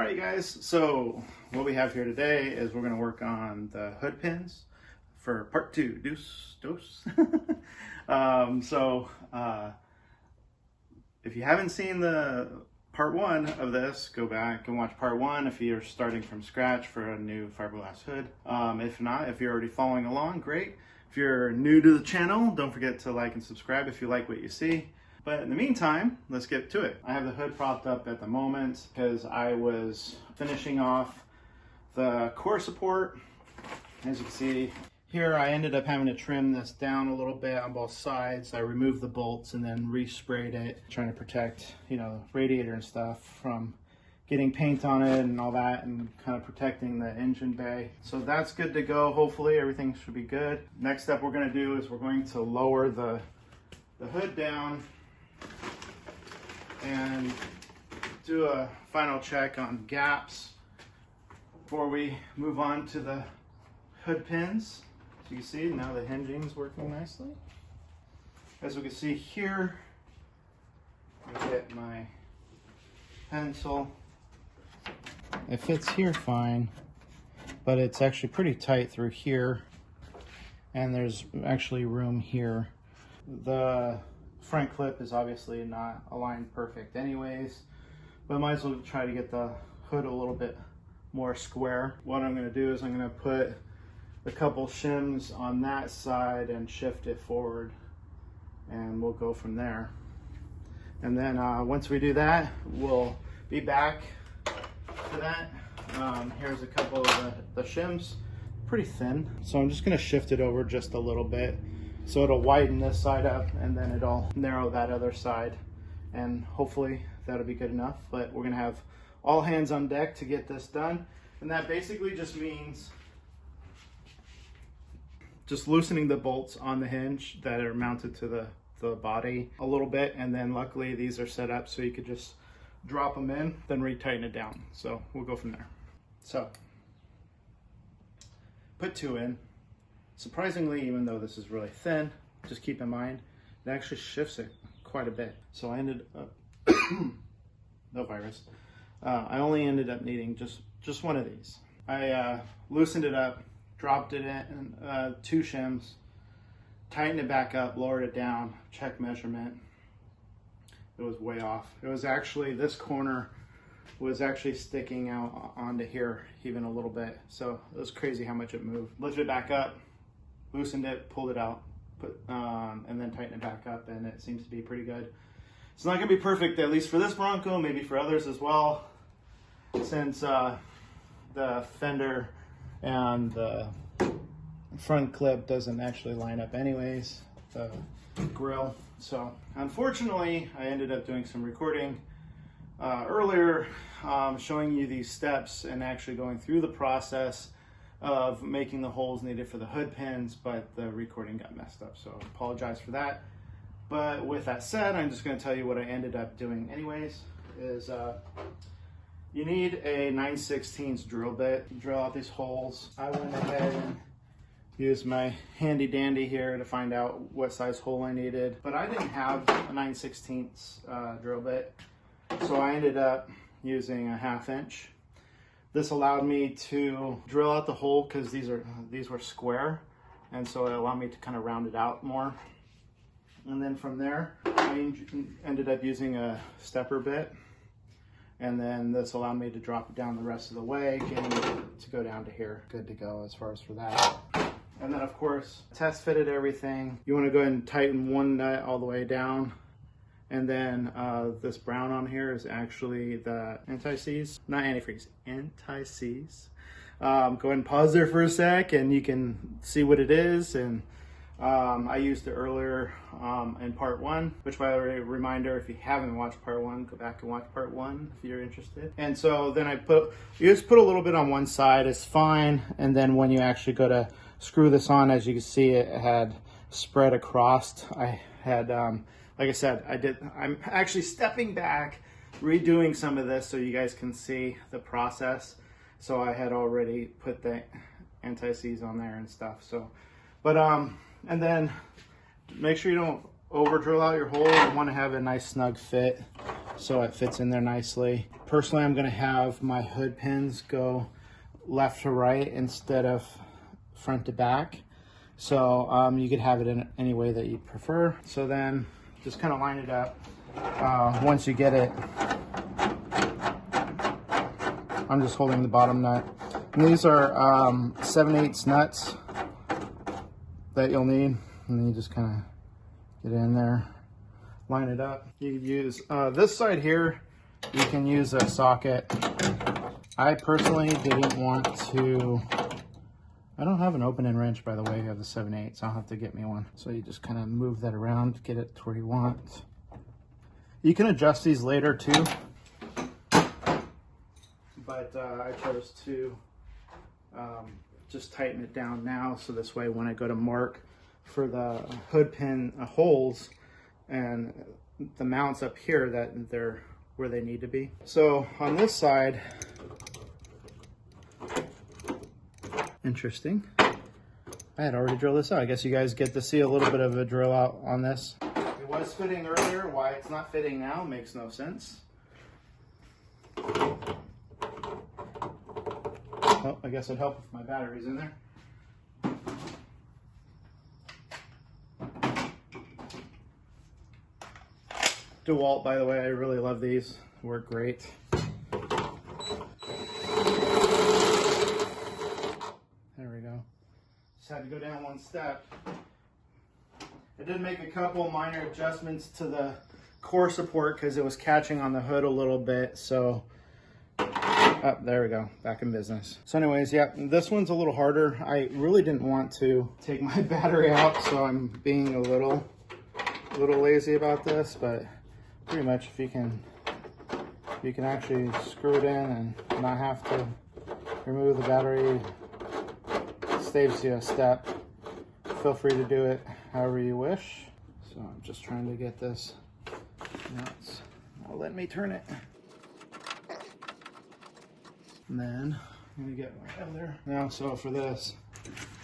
Alright guys, so what we have here today is we're going to work on the hood pins for part 2, deuce. If you haven't seen the part 1 of this, go back and watch part 1 if you're starting from scratch for a new fiberglass hood. If not, if you're already following along, great. If you're new to the channel, don't forget to like and subscribe if you like what you see. But in the meantime, let's get to it. I have the hood propped up at the moment because I was finishing off the core support. As you can see here, I ended up having to trim this down a little bit on both sides. I removed the bolts and then resprayed it, trying to protect, the radiator and stuff from getting paint on it and all that, and kind of protecting the engine bay. So that's good to go. Hopefully everything should be good. Next step we're going to do is we're going to lower the hood down and do a final check on gaps before we move on to the hood pins. So you can see now the hinging is working nicely. As we can see here, I get my pencil. It fits here fine, but it's actually pretty tight through here, and there's actually room here. The front clip is obviously not aligned perfect anyways, but I might as well try to get the hood a little bit more square. What I'm going to do is I'm going to put a couple shims on that side and shift it forward, and we'll go from there. And then once we do that, we'll be back to that. Here's a couple of the shims, pretty thin, so I'm just going to shift it over just a little bit. So it'll widen this side up and then it'll narrow that other side, and hopefully that'll be good enough. But we're gonna have all hands on deck to get this done. And that basically just means just loosening the bolts on the hinge that are mounted to the body a little bit. And then luckily these are set up so you could just drop them in, then retighten it down. So we'll go from there. So put 2 in. Surprisingly, even though this is really thin, just keep in mind, it actually shifts it quite a bit. So I ended up, no virus, I only ended up needing just one of these. I loosened it up, dropped it in 2 shims, tightened it back up, lowered it down, check measurement. It was way off. It was actually, this corner was actually sticking out onto here even a little bit. So it was crazy how much it moved. Lifted it back up, loosened it, pulled it out, and then tightened it back up, and it seems to be pretty good. It's not gonna be perfect, at least for this Bronco, maybe for others as well, since the fender and the front clip doesn't actually line up anyways, the grill. So unfortunately, I ended up doing some recording earlier, showing you these steps and actually going through the process of making the holes needed for the hood pins, but the recording got messed up, so I apologize for that. But with that said, I'm just going to tell you what I ended up doing anyways. Is you need a 9/16 drill bit to drill out these holes. I went ahead and used my handy dandy here to find out what size hole I needed, but I didn't have a 9/16 drill bit, so I ended up using a 1/2 inch. This allowed me to drill out the hole because these were square, and so it allowed me to kind of round it out more. And then from there, I ended up using a stepper bit, and then this allowed me to drop it down the rest of the way, getting it to go down to here. Good to go as far as for that. And then of course, test fitted everything. You want to go ahead and tighten one nut all the way down. And then this brown on here is actually the Anti-Seize, not antifreeze, Anti-Seize. Go ahead and pause there for a sec and you can see what it is. And I used it earlier in part 1, which, by the way, reminder, if you haven't watched part 1, go back and watch part 1 if you're interested. And so then you just put a little bit on one side, it's fine. And then when you actually go to screw this on, as you can see, it had spread across. I had, like I said, I'm actually stepping back, redoing some of this so you guys can see the process. So I had already put the Anti-Seize on there and stuff. So, but, and then make sure you don't over drill out your hole. You want to have a nice snug fit. so it fits in there nicely. Personally, I'm gonna have my hood pins go left to right instead of front to back. So you could have it in any way that you prefer. So then just kind of line it up. Once you get it, I'm just holding the bottom nut. And these are 7/8 nuts that you'll need. And then you just kind of get in there, line it up. You could use this side here, you can use a socket. I personally didn't want to, I don't have an open-end wrench, by the way. I have the 7/8, so I'll have to get me one. So you just kind of move that around, get it to where you want. You can adjust these later too, but I chose to just tighten it down now, so this way when I go to mark for the hood pin holes and the mounts up here, that they're where they need to be. So on this side, interesting, I had already drilled this out. I guess you guys get to see a little bit of a drill out on this. It was fitting earlier. Why it's not fitting now makes no sense. Well, I guess it'd help if my battery's in there. Dewalt, by the way, I really love these. Work great. There we go. Just had to go down one step. I did make a couple minor adjustments to the core support because it was catching on the hood a little bit. So, there we go, back in business. So anyways, yeah, this one's a little harder. I really didn't want to take my battery out, so I'm being a little lazy about this, but pretty much if you can actually screw it in and not have to remove the battery, it saves you a step. Feel free to do it however you wish. So I'm just trying to get this. Now it's not letting me turn it. And then I'm gonna get my other. Now, so for this,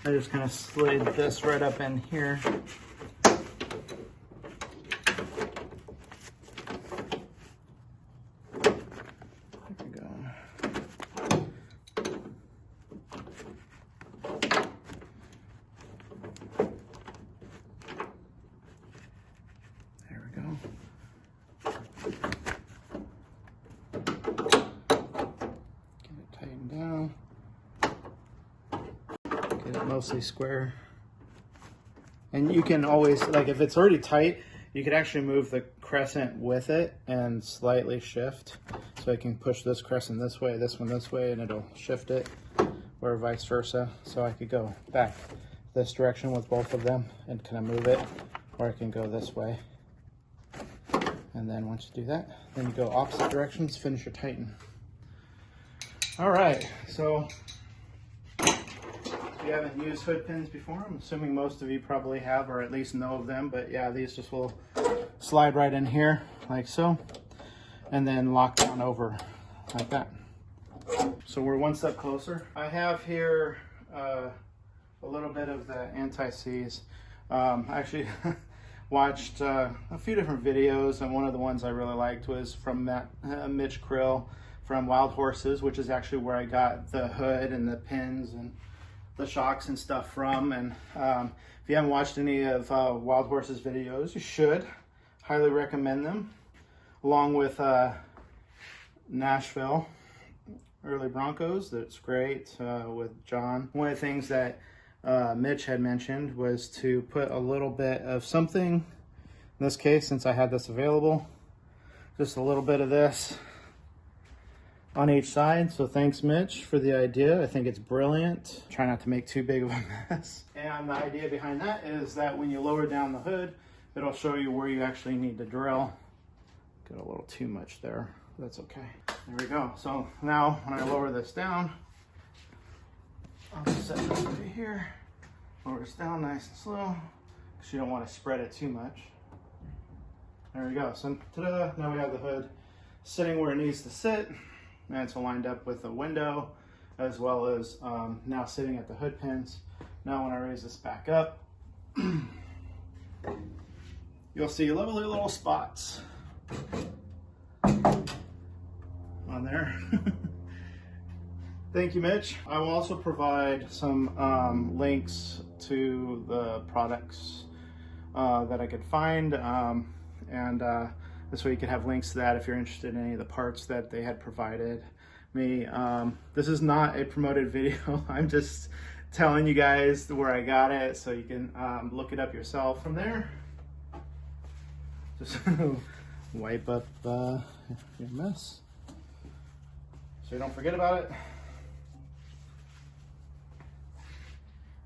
I just kind of slid this right up in here. Mostly square, and you can always, like, if it's already tight, you could actually move the crescent with it and slightly shift, so I can push this crescent this way, this one this way, and it'll shift it, or vice versa. So I could go back this direction with both of them and kind of move it, or I can go this way. And then once you do that, then you go opposite directions, finish your tighten. All right, so if you haven't used hood pins before, I'm assuming most of you probably have, or at least know of them, but yeah, these just will slide right in here like so, and then lock down over like that. So we're one step closer. I have here a little bit of the Anti-Seize. I actually watched a few different videos, and one of the ones I really liked was from Mitch Krill from Wild Horses, which is actually where I got the hood and the pins and the shocks and stuff from. And if you haven't watched any of Wild Horses videos, you should. Highly recommend them, along with Nashville early Broncos. That's great with John. One of the things that Mitch had mentioned was to put a little bit of something, in this case, since I had this available, just a little bit of this on each side. So thanks, Mitch, for the idea. I think it's brilliant. Try not to make too big of a mess. And the idea behind that is that when you lower down the hood, it'll show you where you actually need to drill. Got a little too much there. That's okay. There we go. So now when I lower this down, I'll just set this right here. Lower this down nice and slow, because you don't want to spread it too much. There we go. So ta-da, now we have the hood sitting where it needs to sit. And it's lined up with the window, as well as now sitting at the hood pins. Now when I raise this back up, you'll see lovely little spots. there. Thank you, Mitch. I will also provide some links to the products that I could find, and this way you could have links to that if you're interested in any of the parts that they had provided me. This is not a promoted video. I'm just telling you guys where I got it so you can look it up yourself from there. Just wipe up your mess so you don't forget about it.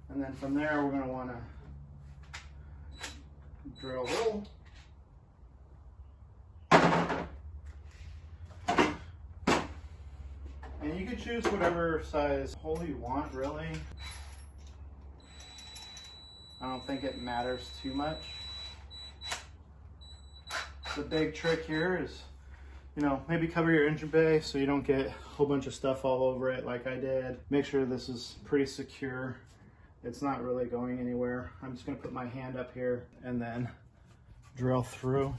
And then from there, we're going to want to drill a hole. And you can choose whatever size hole you want, really. I don't think it matters too much. The big trick here is, you know, maybe cover your engine bay so you don't get a whole bunch of stuff all over it like I did. Make sure this is pretty secure. It's not really going anywhere. I'm just going to put my hand up here and then drill through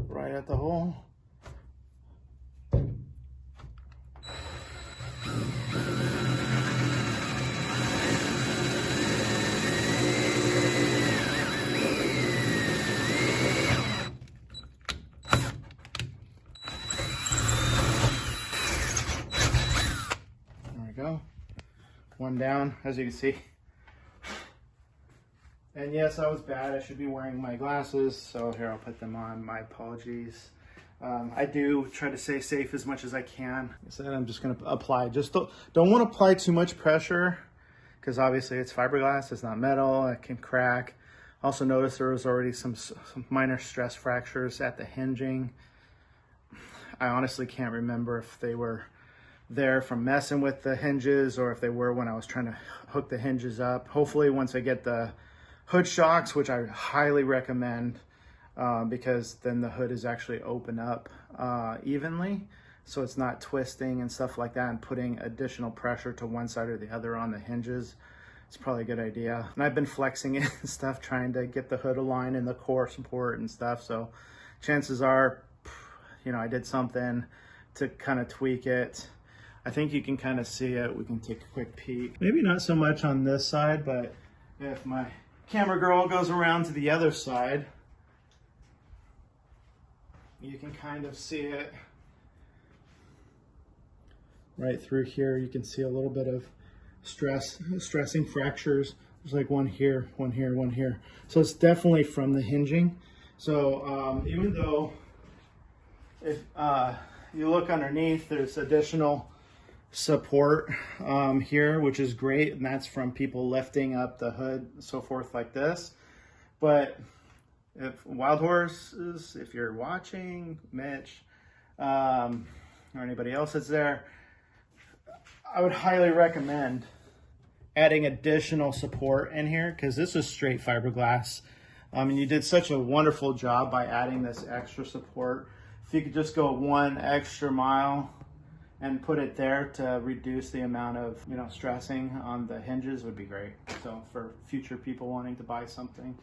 right at the hole. One down, as you can see. And yes, I was bad. I should be wearing my glasses, so here, I'll put them on. My apologies. I do try to stay safe as much as I can. Like I said, I'm just going to apply. Just don't want to apply too much pressure, because obviously it's fiberglass, it's not metal, it can crack. Also notice there was already some minor stress fractures at the hinging. I honestly can't remember if they were there from messing with the hinges or if they were when I was trying to hook the hinges up. Hopefully once I get the hood shocks, which I highly recommend, because then the hood is actually open up evenly, so it's not twisting and stuff like that and putting additional pressure to one side or the other on the hinges. It's probably a good idea. And I've been flexing it and stuff, trying to get the hood aligned and the core support and stuff, so chances are, you know, I did something to kind of tweak it. I think you can kind of see it. We can take a quick peek. Maybe not so much on this side, but if my camera girl goes around to the other side, you can kind of see it right through here. You can see a little bit of stressing fractures. There's like one here, one here, one here. So it's definitely from the hinging. So even though if you look underneath, there's additional support here, which is great, and that's from people lifting up the hood, so forth like this. But if Wild Horses, if you're watching, Mitch, or anybody else that's there, I would highly recommend adding additional support in here, because this is straight fiberglass. And you did such a wonderful job by adding this extra support. If you could just go one extra mile and put it there to reduce the amount of, you know, stressing on the hinges, would be great. So for future people wanting to buy something.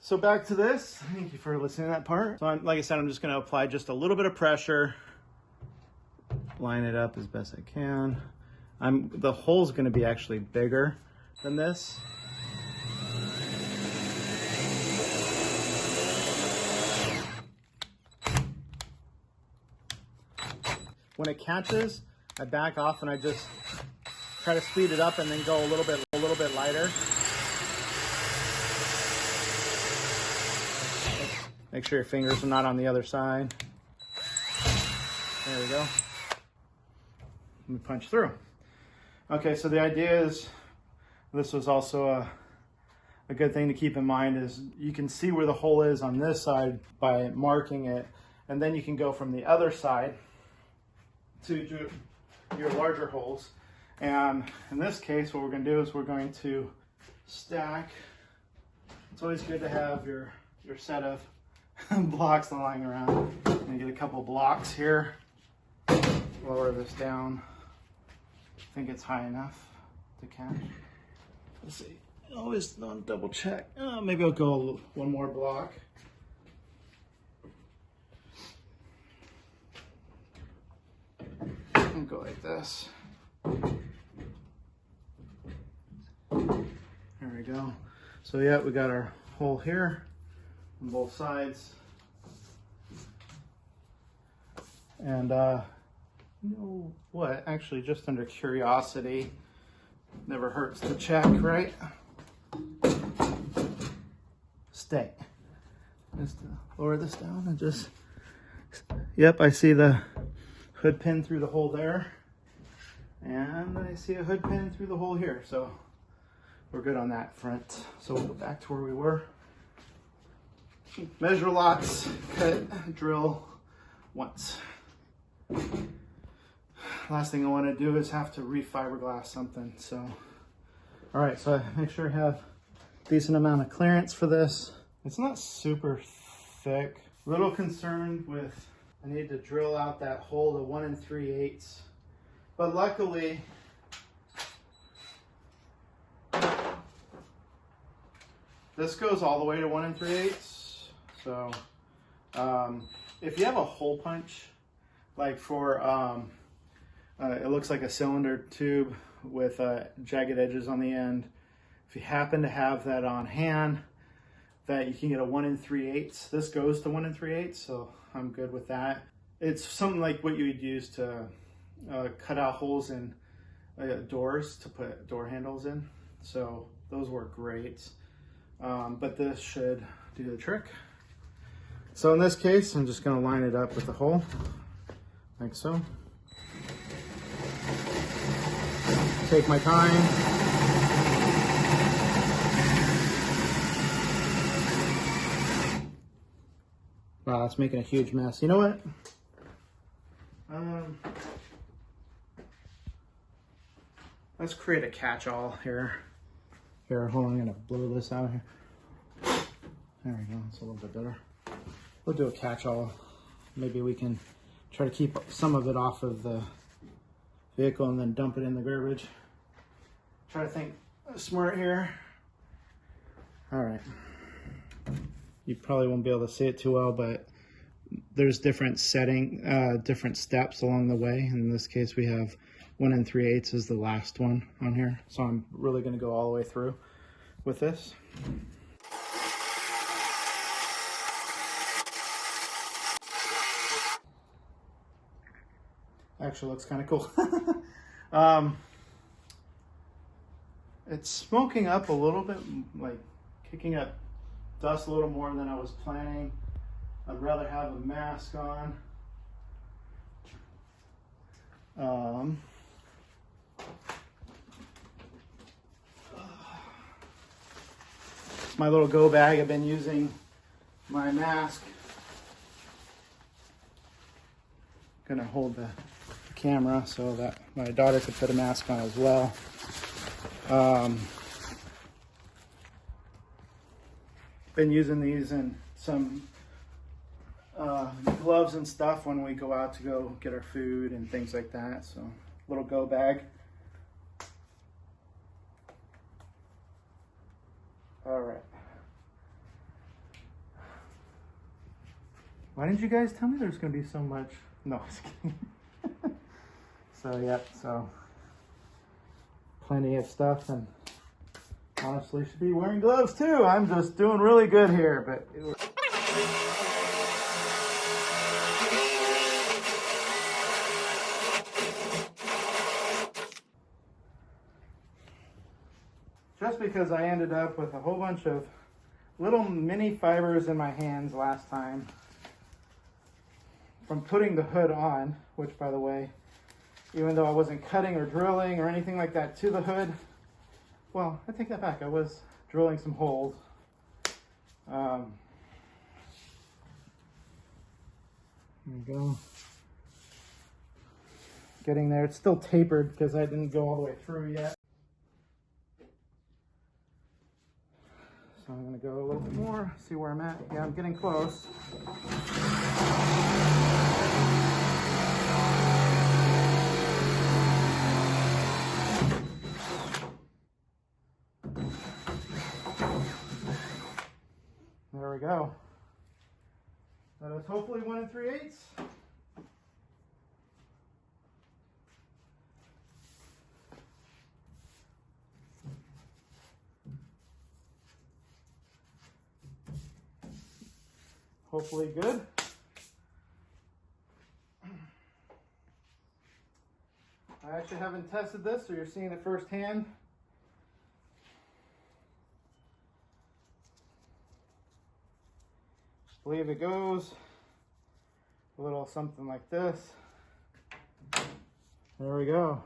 So back to this. Thank you for listening to that part. So like I said, I'm just going to apply just a little bit of pressure, line it up as best I can. The hole's going to be actually bigger than this. When it catches, I back off and I just try to speed it up and then go a little bit lighter. Make sure your fingers are not on the other side. There we go. Let me punch through. Okay, so the idea is, this was also a good thing to keep in mind, is you can see where the hole is on this side by marking it, and then you can go from the other side to your larger holes. And in this case, what we're going to do is we're going to stack. It's always good to have your set of blocks lying around. I'm going to get a couple blocks here, lower this down. I think it's high enough to catch. Let's see. Always don't double check. Maybe I'll go one more block. and go like this. There we go. So yeah, we got our hole here on both sides. And you know what, actually just under curiosity, never hurts to check, right? Stay. Just lower this down and just, yep, I see the hood pin through the hole there. And I see a hood pin through the hole here. So we're good on that front. So we'll go back to where we were. Measure lots, cut, drill once. Last thing I want to do is have to re-fiberglass something. So, all right, so I make sure I have a decent amount of clearance for this. It's not super thick. A little concerned with, I need to drill out that hole to 1 3/8. But luckily, this goes all the way to 1 3/8. So if you have a hole punch, like for, it looks like a cylinder tube with jagged edges on the end. If you happen to have that on hand, that you can get a 1 3/8. This goes to 1 3/8, so I'm good with that. It's something like what you would use to cut out holes in doors to put door handles in. So those work great. But this should do the trick. So in this case, I'm just going to line it up with the hole, like so. Take my time. Wow, it's making a huge mess. You know what? Let's create a catch-all here. Here, hold on, I'm gonna blow this out here. There we go, it's a little bit better. We'll do a catch-all. Maybe we can try to keep some of it off of the vehicle and then dump it in the garbage. Try to think smart here. All right. You probably won't be able to see it too well, but there's different different steps along the way. In this case, we have 1 3/8 is the last one on here. So I'm really gonna go all the way through with this. Actually looks kind of cool. It's smoking up a little bit, like kicking up dust a little more than I was planning. I'd rather have a mask on. My little go bag, I've been using my mask. Gonna hold the camera so that my daughter could put a mask on as well. Been using these in some gloves and stuff when we go out to go get our food and things like that. So little go bag. All right. Why didn't you guys tell me there's going to be so much? No, I was kidding. So yeah, so plenty of stuff, and honestly should be wearing gloves too. I'm just doing really good here, but just because I ended up with a whole bunch of little mini fibers in my hands last time from putting the hood on, which by the way, even though I wasn't cutting or drilling or anything like that to the hood, well, I take that back, I was drilling some holes. There we go. Getting there, it's still tapered because I didn't go all the way through yet. So I'm gonna go a little bit more, see where I'm at. Yeah, I'm getting close. There we go. That is hopefully 1 3/8. hopefully good. I actually haven't tested this, so you're seeing it firsthand. I believe it goes a little something like this. There we go.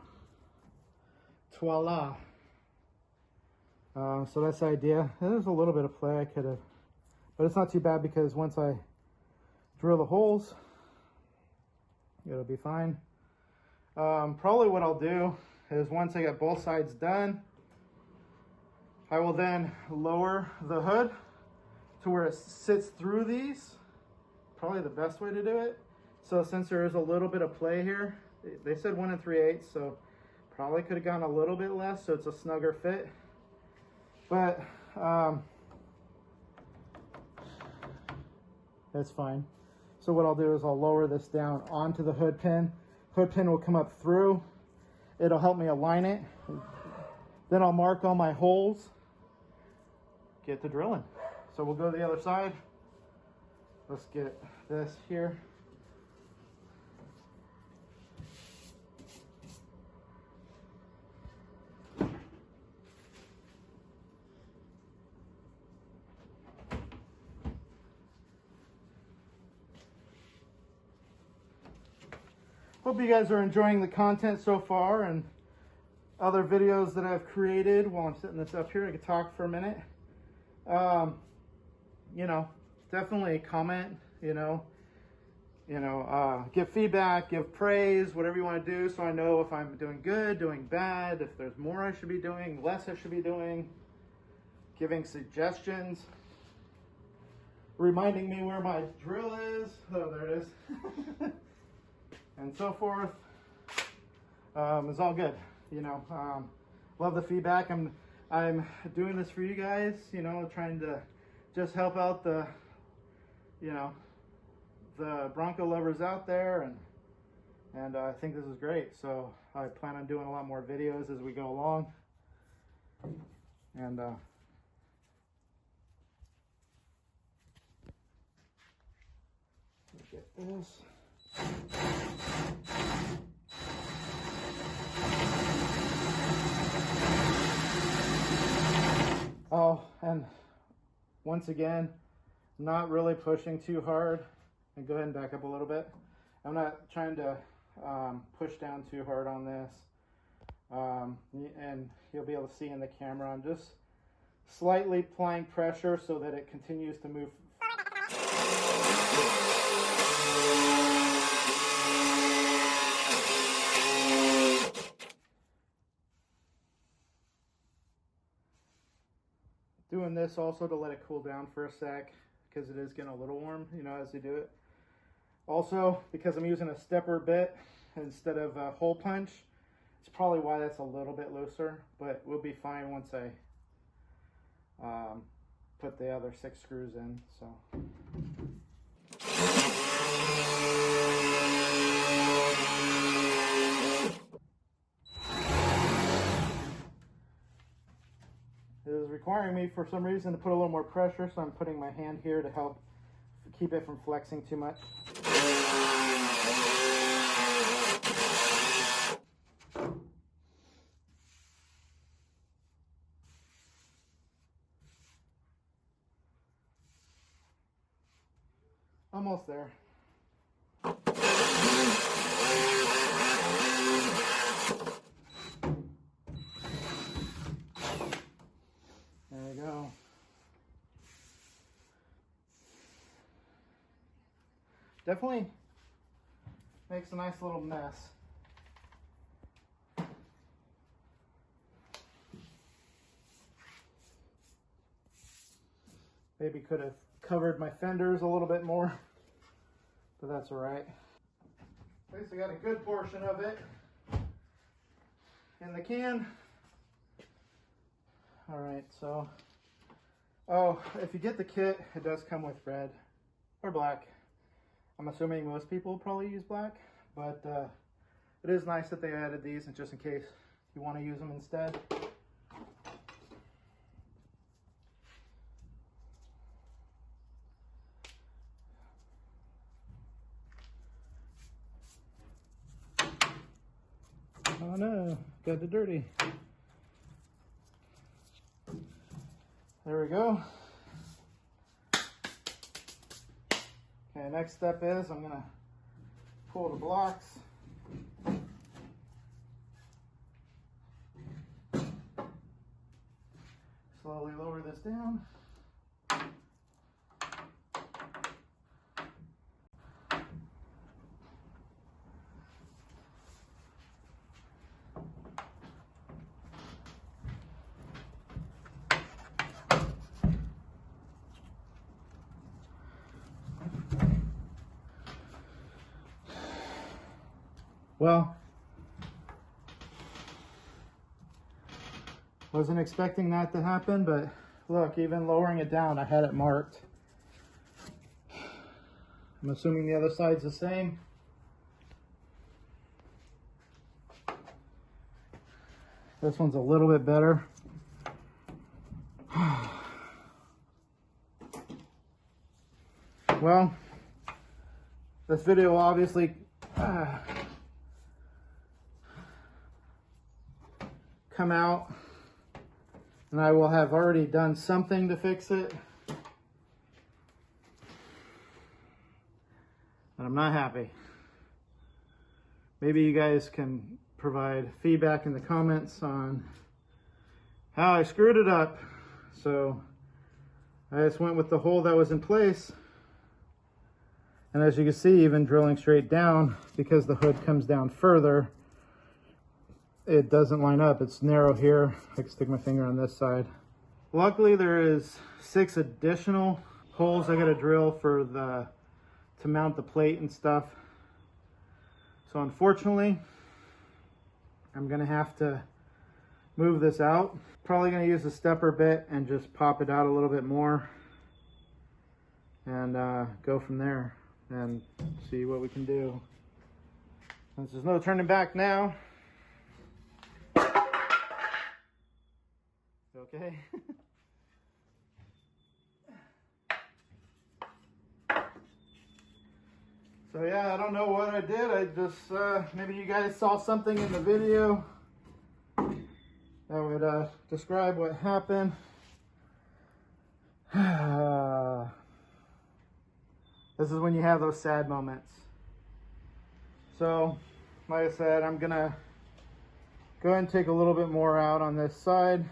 Voila. So that's the idea. There's a little bit of play I could have, but it's not too bad because once I drill the holes, it'll be fine. Probably what I'll do is once I get both sides done, I will then lower the hood to where it sits through these. Probably the best way to do it. So since there is a little bit of play here, they said 1 3/8, so probably could have gone a little bit less so it's a snugger fit. But that's fine. So what I'll do is I'll lower this down onto the hood pin. Hood pin will come up through. It'll help me align it. Then I'll mark all my holes. Get to drilling. So we'll go to the other side. Let's get this here. Hope you guys are enjoying the content so far and other videos that I've created. While I'm setting this up here, I could talk for a minute. You know, definitely comment, give feedback, give praise, whatever you want to do, so I know if I'm doing good, doing bad, if there's more I should be doing, less I should be doing, giving suggestions, reminding me where my drill is. Oh, there it is. And so forth. It's all good, love the feedback. I'm doing this for you guys, trying to just help out the Bronco lovers out there, and I think this is great. So I plan on doing a lot more videos as we go along, and get this. Oh, and once again, not really pushing too hard. And go ahead and back up a little bit. I'm not trying to push down too hard on this. And you'll be able to see in the camera, I'm just slightly applying pressure so that it continues to move. Doing this also to let it cool down for a sec, because it is getting a little warm, as you do it. Also, because I'm using a stepper bit instead of a hole punch, it's probably why that's a little bit looser, but we'll be fine once I put the other 6 screws in. So. It is requiring me for some reason to put a little more pressure, so I'm putting my hand here to help keep it from flexing too much. Almost there. There we go. Definitely makes a nice little mess. Maybe could have covered my fenders a little bit more, but that's all right. At least I got a good portion of it in the can. All right, so, if you get the kit, it does come with red or black. I'm assuming most people probably use black, but it is nice that they added these, and just in case you want to use them instead. Oh no, got the dirty. There we go. Okay, next step is I'm gonna pull the blocks. Slowly lower this down. Well, wasn't expecting that to happen, but look, even lowering it down, I had it marked. I'm assuming the other side's the same. This one's a little bit better. Well, this video will obviously come out, and I will have already done something to fix it, but I'm not happy. Maybe you guys can provide feedback in the comments on how I screwed it up. So I just went with the hole that was in place, and as you can see, even drilling straight down, because the hood comes down further, it doesn't line up. It's narrow here. I can stick my finger on this side. Luckily, there is 6 additional holes I got to drill for to mount the plate and stuff. So unfortunately, I'm gonna have to move this out. Probably gonna use a stepper bit and just pop it out a little bit more, and go from there and see what we can do. Since there's no turning back now. Okay. So yeah, I don't know what I did. I just, maybe you guys saw something in the video that would describe what happened. This is when you have those sad moments. So, like I said, I'm gonna go ahead and take a little bit more out on this side.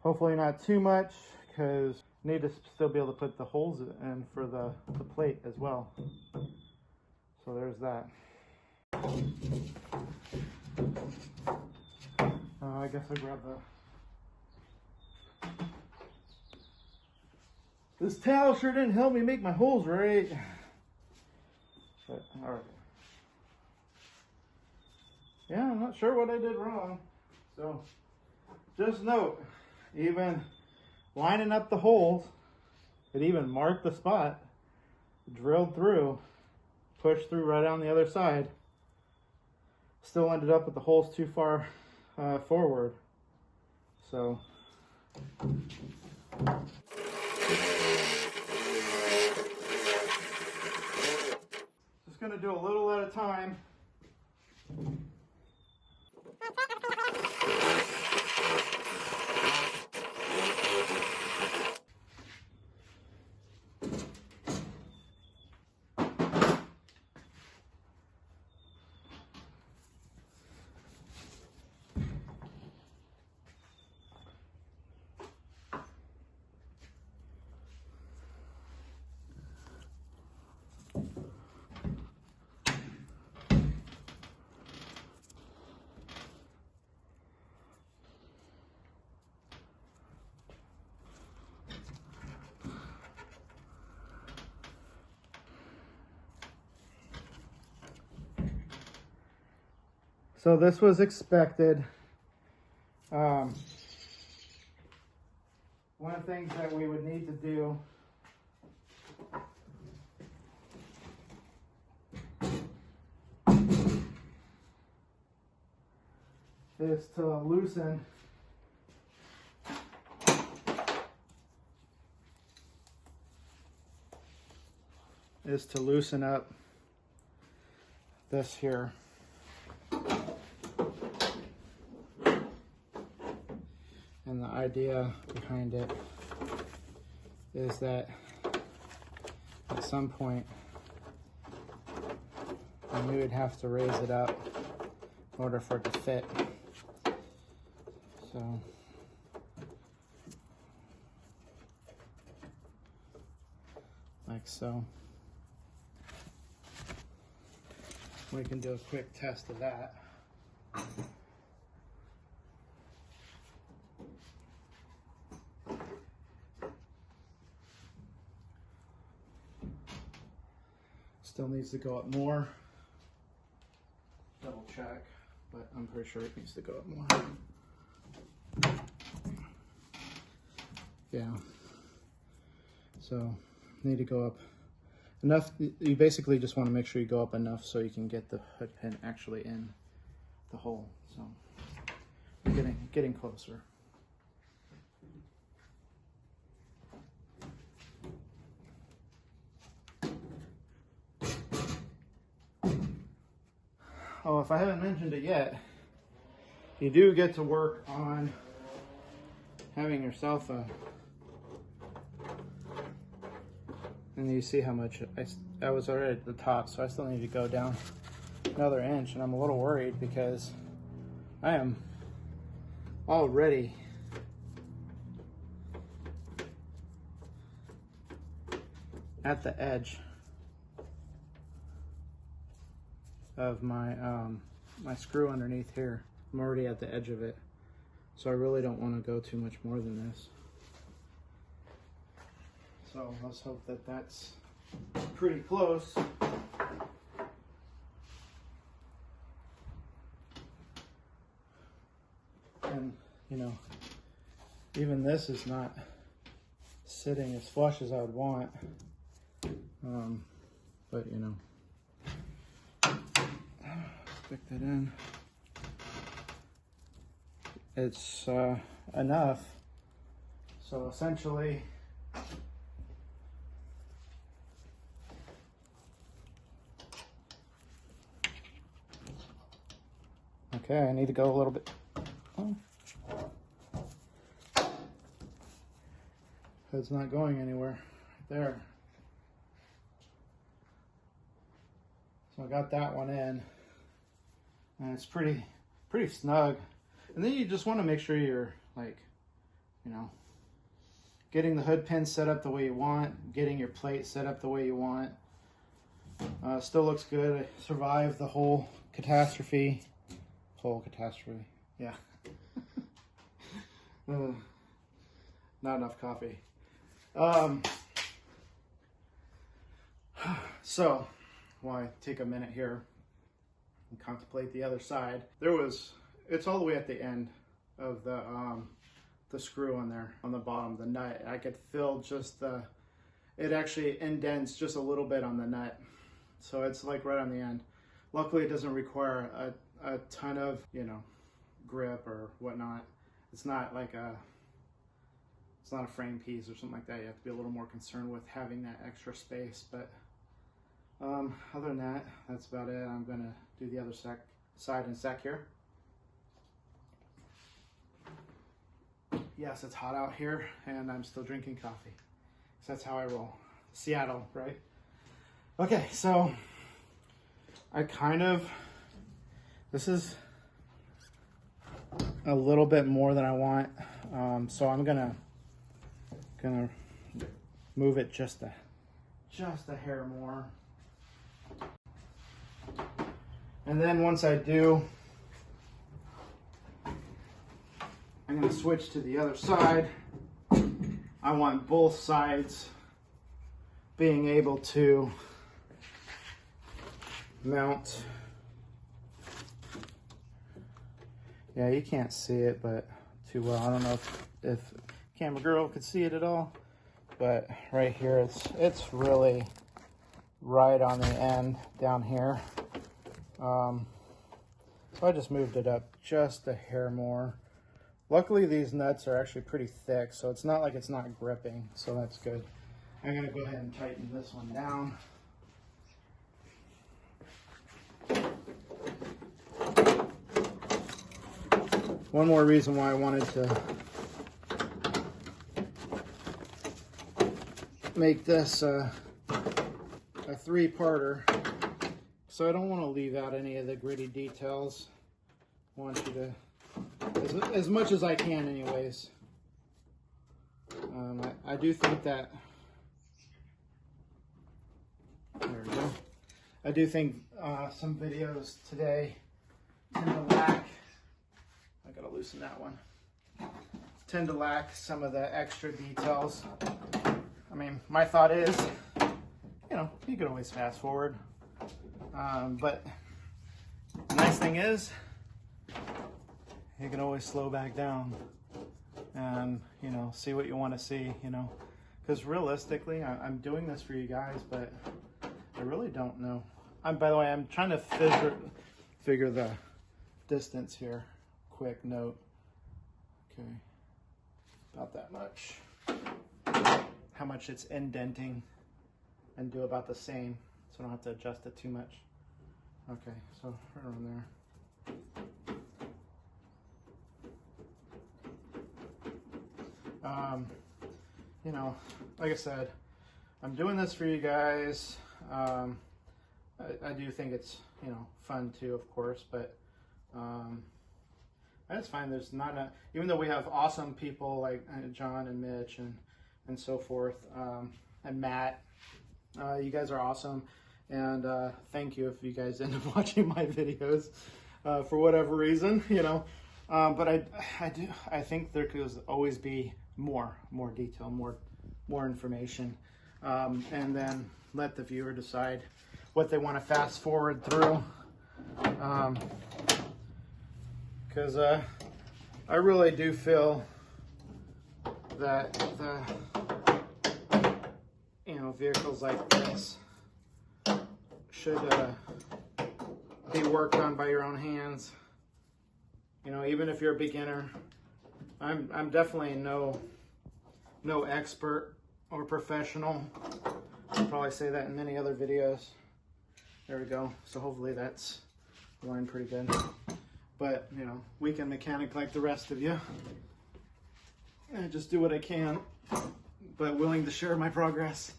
Hopefully not too much, because I need to still be able to put the holes in for the plate as well. So there's that. I guess I'll grab the... This towel sure didn't help me make my holes right. But, all right. Yeah, I'm not sure what I did wrong. So, just note, even lining up the holes, it even marked the spot, drilled through, pushed through right on the other side. Still ended up with the holes too far forward. So, just gonna do a little at a time. So this was expected. One of the things that we would need to do is to loosen up this here. And the idea behind it is that at some point we would have to raise it up in order for it to fit. So like so. We can do a quick test of that. Still needs to go up more. Double check, but I'm pretty sure it needs to go up more. Yeah. So need to go up enough. You basically just want to make sure you go up enough so you can get the hood pin actually in the hole. So we're getting closer. Oh, if I haven't mentioned it yet, you do get to work on having yourself a, and you see how much I was already at the top, so I still need to go down another inch, and I'm a little worried because I am already at the edge of my my screw underneath here. I'm already at the edge of it, so I really don't want to go too much more than this. So let's hope that that's pretty close. And you know, even this is not sitting as flush as I would want, but you know, stick that in. It's enough. So essentially, okay, I need to go a little bit. Oh. It's not going anywhere. Right there. So I got that one in, and it's pretty snug. And then you just want to make sure you're, like, you know, getting the hood pin set up the way you want, getting your plate set up the way you want. Still looks good. I survived the whole catastrophe. Yeah. Not enough coffee. So, while I take a minute here and contemplate the other side, it's all the way at the end of the screw on there, on the bottom, the nut. I could feel just it actually indents just a little bit on the nut. So it's like right on the end. Luckily it doesn't require a ton of, you know, grip or whatnot. It's not like it's not a frame piece or something like that. You have to be a little more concerned with having that extra space. But other than that, that's about it. I'm gonna do the other side in a sec here. Yes, it's hot out here, and I'm still drinking coffee. So that's how I roll. Seattle, right? Okay, so this is a little bit more than I want. So I'm gonna move it just a hair more. And then once I do, I'm going to switch to the other side. I want both sides being able to mount. Yeah, you can't see it but too well. I don't know if camera girl could see it at all, but right here it's really right on the end down here. So I just moved it up just a hair more. Luckily these nuts are actually pretty thick, so it's not like it's not gripping, so that's good. I'm gonna go ahead and tighten this one down. One more reason why I wanted to make this a three-parter, so I don't want to leave out any of the gritty details. I want you to, as much as I can anyways. I do think that, there we go. I do think some videos today tend to lack, I gotta loosen that one, tend to lack some of the extra details. I mean, my thought is, you know, you could always fast forward, but the nice thing is, you can always slow back down and, you know, see what you want to see, you know, because realistically, I'm doing this for you guys, but I really don't know. By the way, I'm trying to figure the distance here. Quick note. Okay, about that much. How much it's indenting, and do about the same, so I don't have to adjust it too much. Okay, so right around there. You know, like I said, I'm doing this for you guys. I do think it's, you know, fun too, of course, but that's fine. There's not a, even though we have awesome people like John and Mitch and so forth, and Matt, you guys are awesome, and thank you if you guys end up watching my videos for whatever reason, you know. But I think there could always be more detail, more information, and then let the viewer decide what they want to fast forward through, because I really do feel that you know, vehicles like this should be worked on by your own hands. You know, even if you're a beginner, I'm definitely no expert or professional. I'll probably say that in many other videos. There we go. So hopefully that's aligned pretty good. But, you know, weekend mechanic like the rest of you. I just do what I can, but willing to share my progress.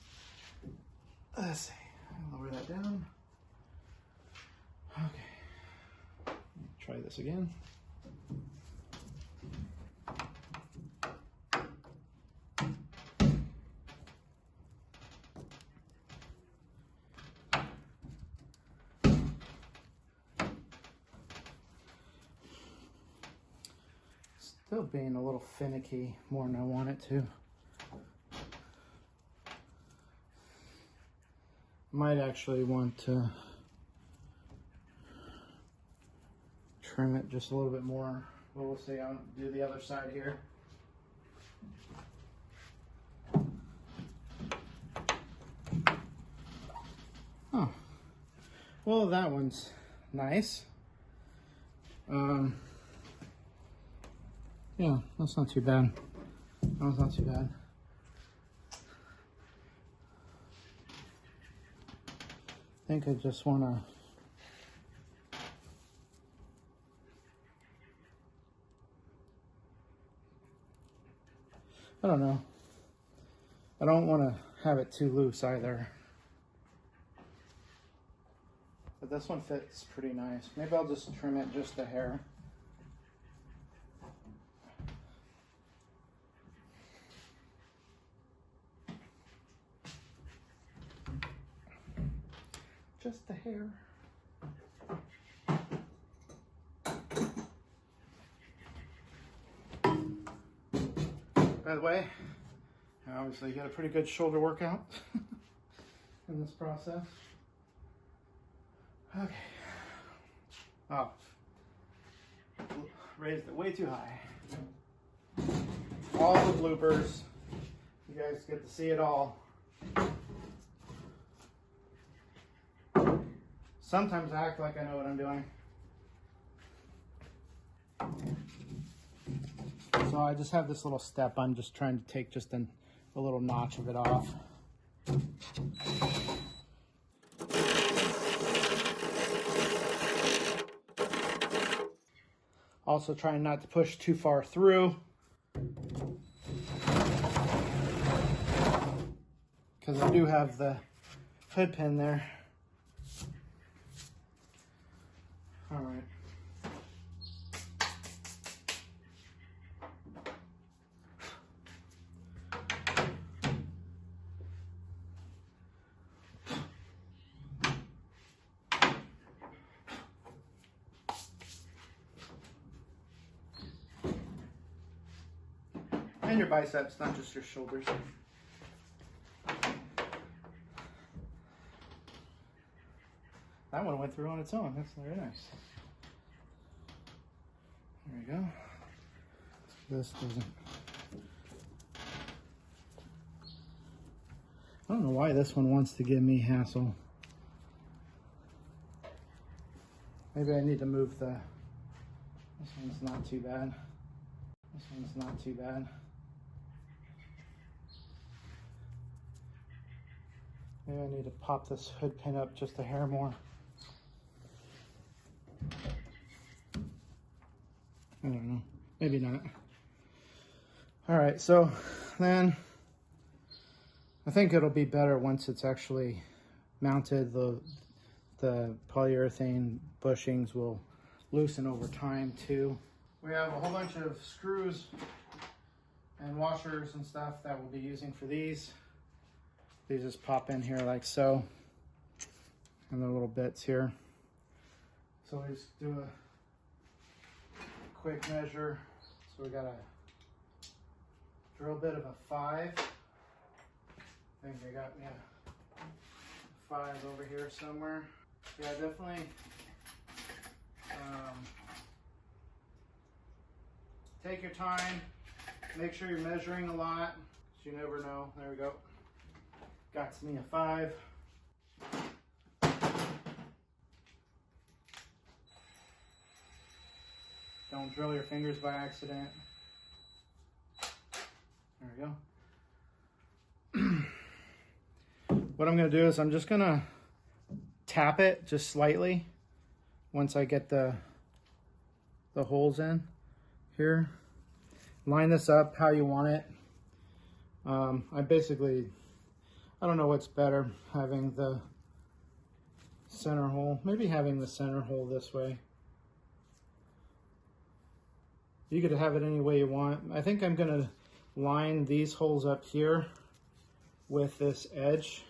Let's see. I'll lower that down. Okay. Try this again. Still being a little finicky more than I want it to. Might actually want to trim it just a little bit more. But we'll see. I'll do the other side here. Oh, well, that one's nice. Yeah, that's not too bad. That's not too bad. I think I just want to I don't know. I don't want to have it too loose either. But this one fits pretty nice. Maybe I'll just trim it just a hair. Just a hair. By the way, I obviously get a pretty good shoulder workout in this process. Okay. Oh, raised it way too high. All the bloopers. You guys get to see it all. Sometimes I act like I know what I'm doing. So I just have this little step. I'm just trying to take just a little notch of it off. Also trying not to push too far through. because I do have the hood pin there. All right. And your biceps, not just your shoulders. That one went through on its own. That's very nice. There we go. This doesn't. I don't know why this one wants to give me hassle. Maybe I need to move the. This one's not too bad. This one's not too bad. Maybe I need to pop this hood pin up just a hair more. I don't know. Maybe not. All right, so then I think it'll be better once it's actually mounted. The polyurethane bushings will loosen over time too. We have a whole bunch of screws and washers and stuff that we'll be using for these. These just pop in here like so, and the little bits here. So we just do a quick measure. So we got a drill bit of a 5. I think they got me a 5 over here somewhere. Yeah, definitely. Take your time. Make sure you're measuring a lot, 'cause you never know. There we go. Got me a 5. Don't drill your fingers by accident. There we go. What I'm going to do is I'm just going to tap it just slightly once I get the holes in here. Line this up how you want it. I don't know what's better, having the center hole, maybe having the center hole this way. You could have it any way you want. I think I'm gonna line these holes up here with this edge.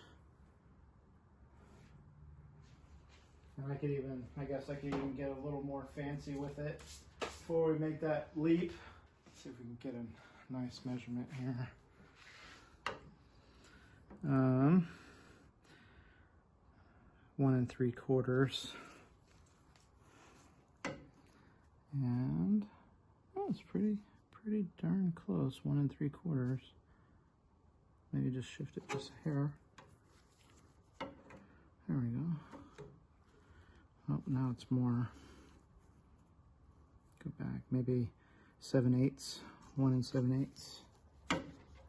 And I guess I could even get a little more fancy with it before we make that leap. Let's see if we can get a nice measurement here. 1 3/4, and oh, it's pretty darn close. 1 3/4. Maybe just shift it just a hair. There we go. Oh, now it's more. Go back, maybe 7/8, 1 7/8,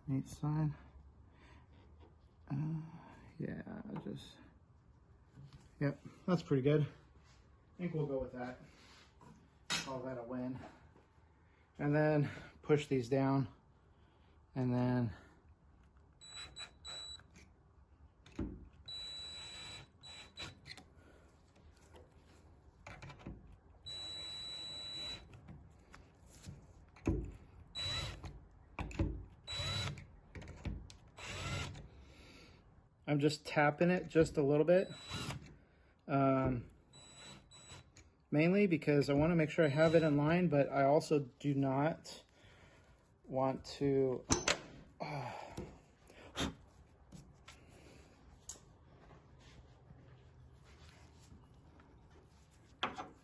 8 side. Yeah, yep, that's pretty good. I think we'll go with that. Call that a win. And then push these down, and then I'm just tapping it just a little bit, mainly because I want to make sure I have it in line, but I also do not want to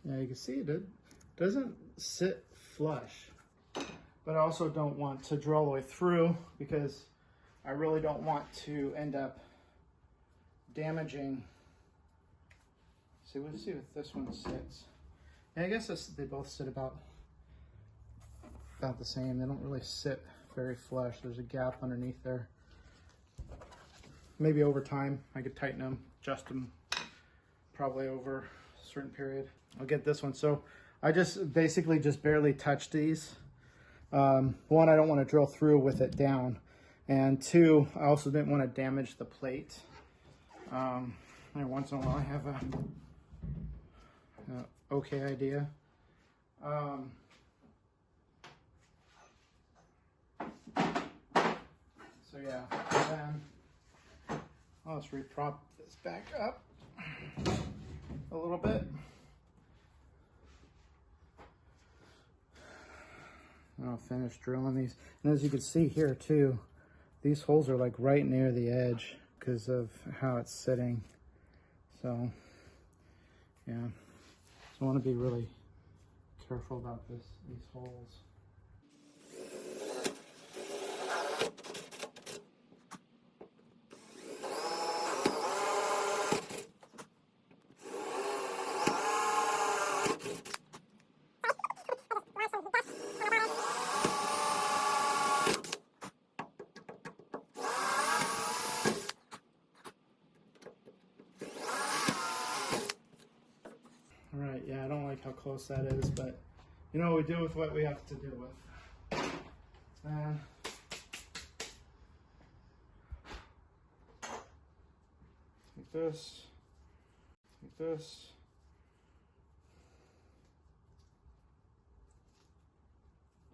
yeah, you can see it doesn't sit flush, but I also don't want to drill all the way through, because I really don't want to end up damaging. Let's see what this one sits. And I guess they both sit about the same. They don't really sit very flush. There's a gap underneath there. Maybe over time I could tighten them, adjust them, probably over a certain period. I'll get this one. So I just basically just barely touch these. One, I don't want to drill through with it down. And two, I also didn't want to damage the plate. Every once in a while I have a okay idea. So yeah, then I'll just reprop this back up a little bit. And I'll finish drilling these. And as you can see here too, these holes are like right near the edge because of how it's sitting. So yeah, so I want to be really careful about these holes. All right, yeah, I don't like how close that is, but you know, we do with what we have to do with. And take this, take this.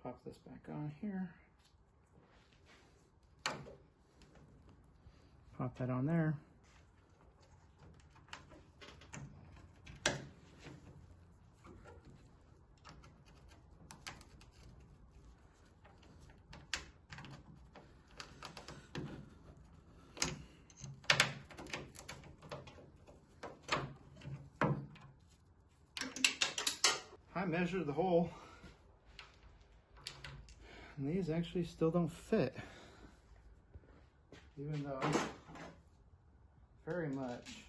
Pop this back on here. Pop that on there. I measured the hole, and these actually still don't fit, even though I very much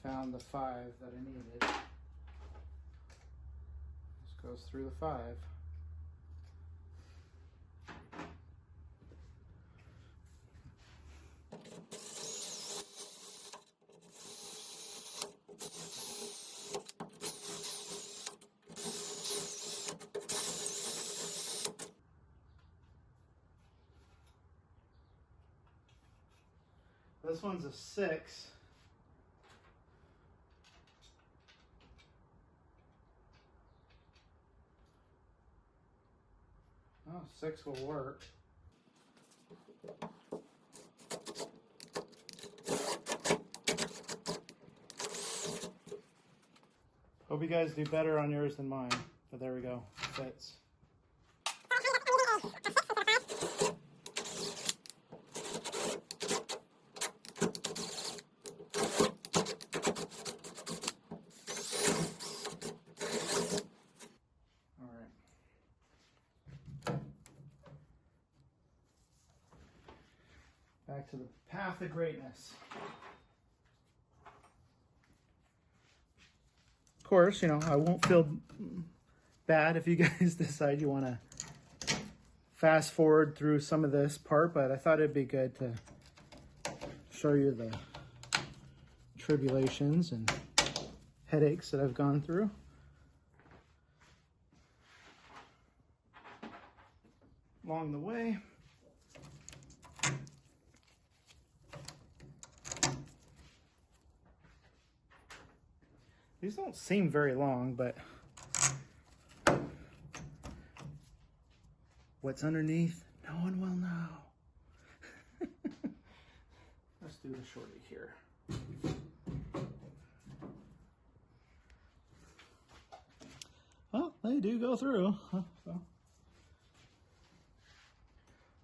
found the 5 that I needed. This goes through the 5. This one's a 6. Oh, 6 will work. Hope you guys do better on yours than mine, but there we go, fits. Back to the path of greatness. Of course, you know, I won't feel bad if you guys decide you want to fast forward through some of this part, but I thought it'd be good to show you the tribulations and headaches that I've gone through. Along the way. These don't seem very long, but what's underneath, no one will know. Let's do the shorty here. Well, they do go through. So.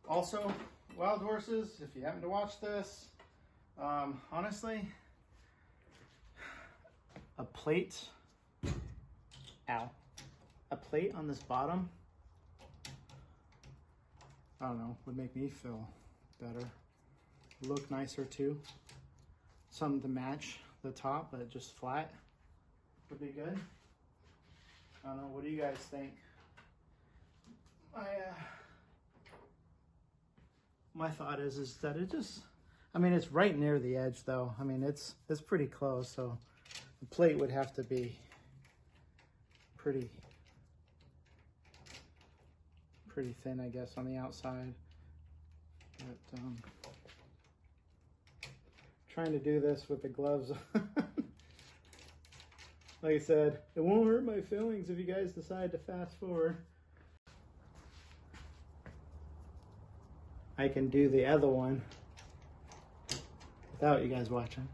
Also, wild horses, if you happen to watch this, honestly, a plate on this bottom, I don't know, would make me feel better. Look nicer too. Something to match the top, but just flat would be good. I don't know, what do you guys think? My thought is that it just, I mean, it's right near the edge though. I mean, it's pretty close, so the plate would have to be pretty thin, I guess, on the outside. But, trying to do this with the gloves on. Like I said, it won't hurt my feelings if you guys decide to fast forward. I can do the other one without you guys watching.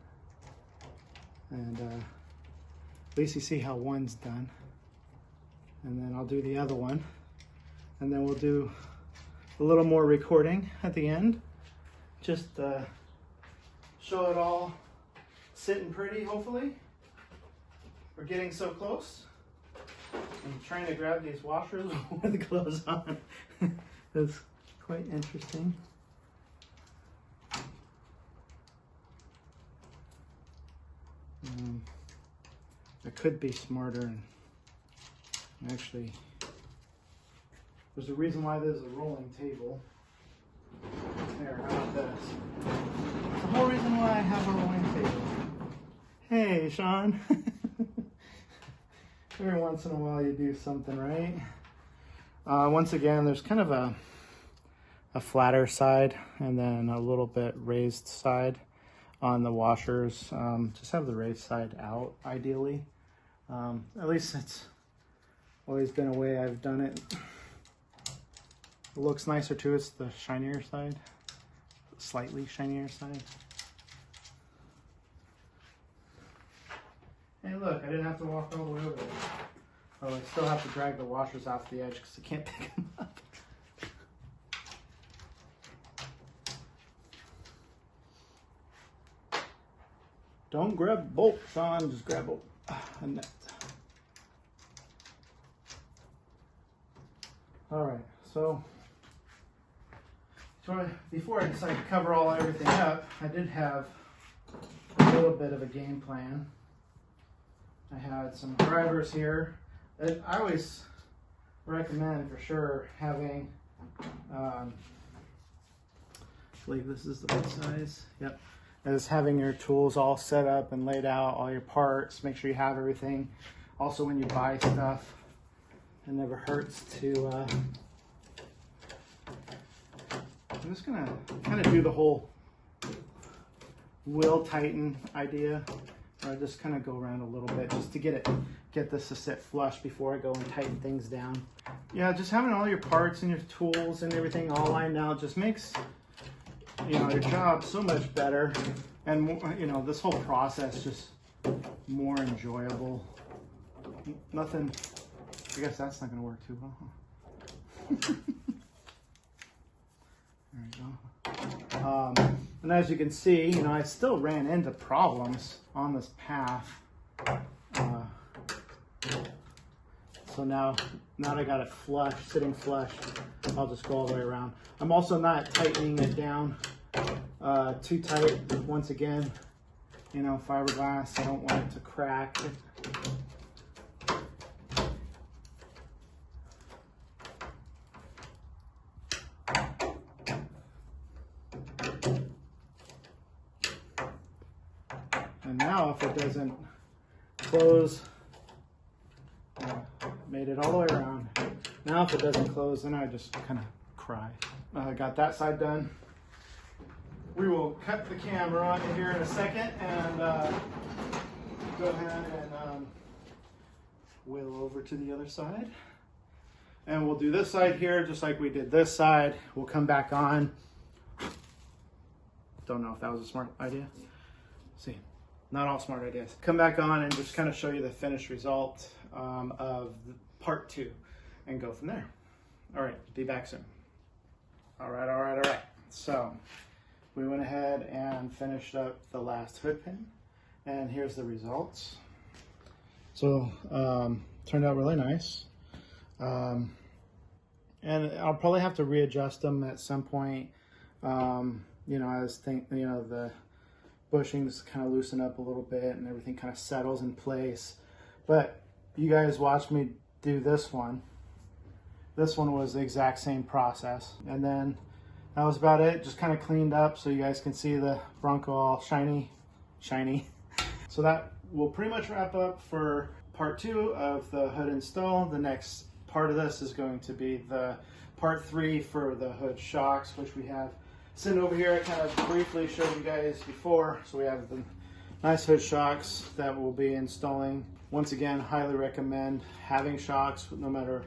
And at least you see how one's done. And then I'll do the other one. And then we'll do a little more recording at the end. Just show it all sitting pretty, hopefully. We're getting so close. I'm trying to grab these washers with the gloves on. That's quite interesting. I could be smarter and actually, there's a reason why there's a rolling table. There, how about this? It's the whole reason why I have a rolling table. Hey, Shawn. Every once in a while you do something right. Once again, there's kind of a flatter side and then a little bit raised side on the washers. Just have the raised side out, ideally. At least it's always been a way I've done it. It looks nicer too. It's the shinier side, slightly shinier side. Hey look, I didn't have to walk all the way over there. Oh, I still have to drag the washers off the edge because I can't pick them up. Don't grab a bolt, Shawn, just grab a net. Alright, so before I decided to cover everything up, I did have a little bit of a game plan. I had some drivers here. I always recommend for sure having, I believe this is the right size, yep, is having your tools all set up and laid out, all your parts, make sure you have everything. Also when you buy stuff, it never hurts to, I'm just gonna kind of do the whole wheel tighten idea. I just kind of go around a little bit just to get this to sit flush before I go and tighten things down. Yeah, just having all your parts and your tools and everything all lined out just makes, you know, your job so much better, and you know, this whole process just more enjoyable. Nothing, I guess that's not going to work too well. Huh? There we go. And as you can see, you know, I still ran into problems on this path. So now that I got it flush, sitting flush, I'll just go all the way around. I'm also not tightening it down too tight. Once again, you know, fiberglass, I don't want it to crack. And now if it doesn't close, made it all the way around. Now if it doesn't close, then I just kind of cry. Got that side done. We will cut the camera on here in a second and go ahead and wheel over to the other side. And we'll do this side here just like we did this side. We'll come back on. Don't know if that was a smart idea. See, not all smart ideas. Come back on and just kind of show you the finished result of part 2 and go from there. All right, be back soon. All right. So we went ahead and finished up the last hood pin, and here's the results. So turned out really nice. And I'll probably have to readjust them at some point. You know, I was thinking, you know, the bushings kind of loosen up a little bit and everything kind of settles in place. But you guys watched me do this one. This one was the exact same process. And then that was about it. Just kind of cleaned up so you guys can see the Bronco all shiny. So that will pretty much wrap up for part 2 of the hood install. The next part of this is going to be the part 3 for the hood shocks, which we have Sitting over here, I kind of briefly showed you guys before. So we have the nice hood shocks that we'll be installing. Once again, highly recommend having shocks no matter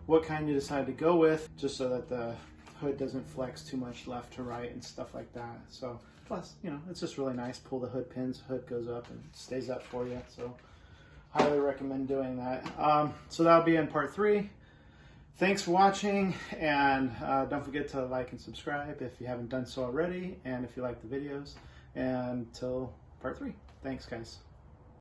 what kind you decide to go with, just so that the hood doesn't flex too much left to right and stuff like that. So plus, you know, it's just really nice. Pull the hood pins, hood goes up and stays up for you. So highly recommend doing that. So that'll be in part 3. Thanks for watching, and don't forget to like and subscribe if you haven't done so already, and if you like the videos. And until part 3. Thanks, guys.